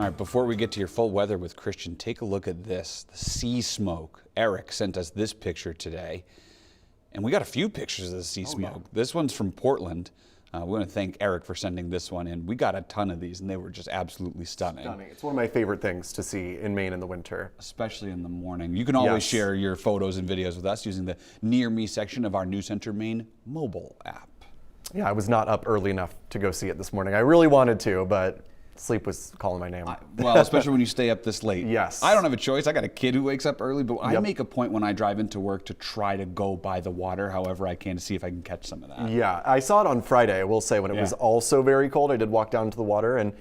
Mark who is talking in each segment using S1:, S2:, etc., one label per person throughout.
S1: All right, before we get to your full weather with Christian, take a look at this, the sea smoke. Eric sent us this picture today, and we got a few pictures of the sea smoke. Yeah. This one's from Portland. We want to thank Eric for sending this one in. We got a ton of these, and they were just absolutely stunning.
S2: It's one of my favorite things to see in Maine in the winter.
S1: Especially in the morning. You can always share your photos and videos with us using the Near Me section of our News Center Maine mobile app.
S2: Yeah, I was not up early enough to go see it this morning. I really wanted to, but sleep was calling my name.
S1: Well, especially when you stay up this late.
S2: Yes.
S1: I don't have a choice. I got a kid who wakes up early, but I make a point when I drive into work to try to go by the water however I can to see if I can catch some of that.
S2: Yeah, I saw it on Friday, I will say, when it was also very cold. I did walk down to the water and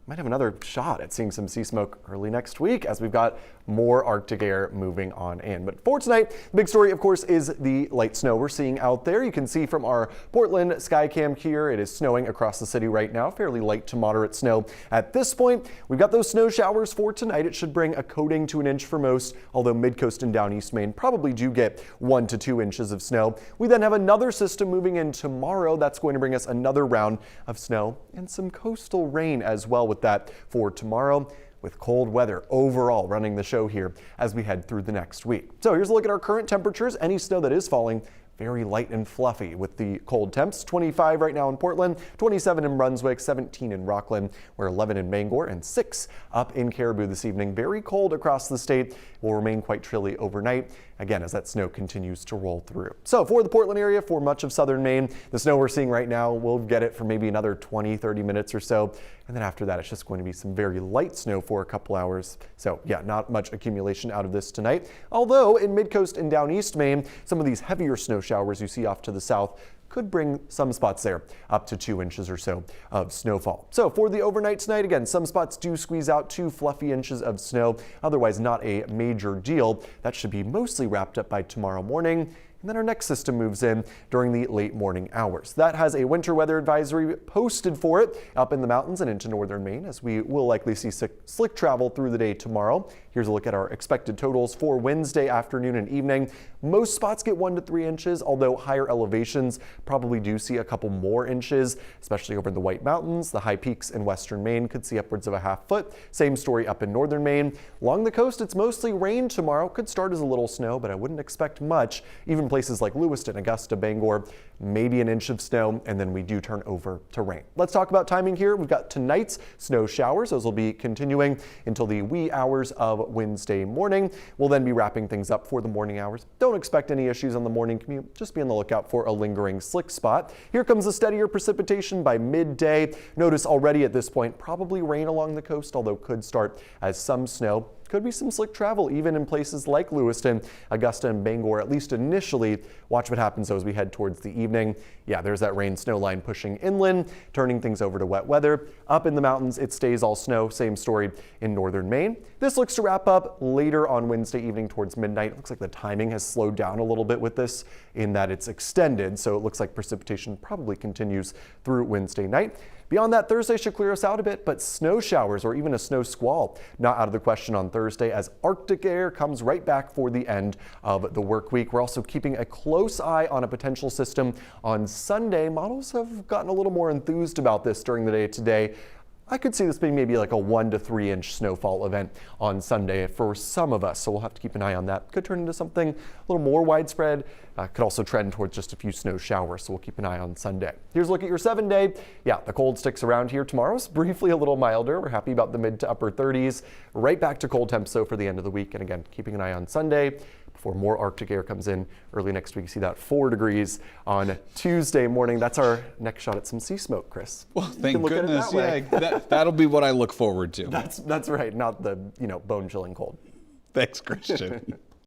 S2: might have another shot at seeing some sea smoke early next week as we've got more Arctic air moving on in. But for tonight, the big story, of course, is the light snow we're seeing out there. You can see from our Portland Skycam here, it is snowing across the city right now, fairly light to moderate snow. At this point, we've got those snow showers for tonight. It should bring a coating to an inch for most, although mid-coast and down east Maine probably do get 1 to 2 inches of snow. We then have another system moving in tomorrow. That's going to bring us another round of snow and some coastal rain as well with that for tomorrow, with cold weather overall running the show here as we head through the next week. So here's a look at our current temperatures. Any snow that is falling, very light and fluffy with the cold temps. 25 right now in Portland, 27 in Brunswick, 17 in Rockland, we're 11 in Bangor, and 6 up in Caribou this evening. Very cold across the state. Will remain quite chilly overnight, again, as that snow continues to roll through. So for the Portland area, for much of southern Maine, the snow we're seeing right now, we'll get it for maybe another 20-30 minutes or so. And then after that, it's just going to be some very light snow for a couple hours. So yeah, not much accumulation out of this tonight. Although in mid-coast and down east Maine, some of these heavier snow showers you see off to the south could bring some spots there up to 2 inches or so of snowfall. So for the overnight tonight, again, some spots do squeeze out 2 fluffy inches of snow. Otherwise, not a major deal. That should be mostly wrapped up by tomorrow morning. And then our next system moves in during the late morning hours. That has a winter weather advisory posted for it up in the mountains and into northern Maine, as we will likely see slick travel through the day tomorrow. Here's a look at our expected totals for Wednesday afternoon and evening. Most spots get 1 to 3 inches, although higher elevations probably do see a couple more inches, especially over the White Mountains. The high peaks in western Maine could see upwards of a half foot. Same story up in northern Maine. Along the coast, it's mostly rain tomorrow. Could start as a little snow, but I wouldn't expect much. Even places like Lewiston, Augusta, Bangor, maybe an inch of snow, and then we do turn over to rain. Let's talk about timing here. We've got tonight's snow showers. Those will be continuing until the wee hours of Wednesday morning. We'll then be wrapping things up for the morning hours. Don't expect any issues on the morning commute. Just be on the lookout for a lingering slick spot. Here comes the steadier precipitation by midday. Notice already at this point, probably rain along the coast, although could start as some snow. Could be some slick travel even in places like Lewiston, Augusta, and Bangor, at least initially. Watch what happens though as we head towards the evening. Yeah, there's that rain snow line pushing inland, turning things over to wet weather. Up in the mountains, it stays all snow. Same story in northern Maine. This looks to wrap up later on Wednesday evening towards midnight. It looks like the timing has slowed down a little bit with this in that it's extended, so it looks like precipitation probably continues through Wednesday night. Beyond that, Thursday should clear us out a bit, but snow showers or even a snow squall not out of the question on Thursday as Arctic air comes right back for the end of the work week. We're also keeping a close eye on a potential system on Sunday. Models have gotten a little more enthused about this during the day today. I could see this being maybe like a 1 to 3 inch snowfall event on Sunday for some of us, so we'll have to keep an eye on that. Could turn into something a little more widespread. Could also trend towards just a few snow showers, so we'll keep an eye on Sunday. Here's a look at your 7-day. Yeah, the cold sticks around here. Tomorrow's briefly a little milder. We're happy about the mid to upper 30s. Right back to cold temps so for the end of the week. And again, keeping an eye on Sunday before more Arctic air comes in early next week. You see that 4 degrees on Tuesday morning. That's our next shot at some sea smoke, Chris.
S1: Well, thank goodness. Yeah, that'll be what I look forward to.
S2: That's right, not the bone chilling cold.
S1: Thanks, Christian.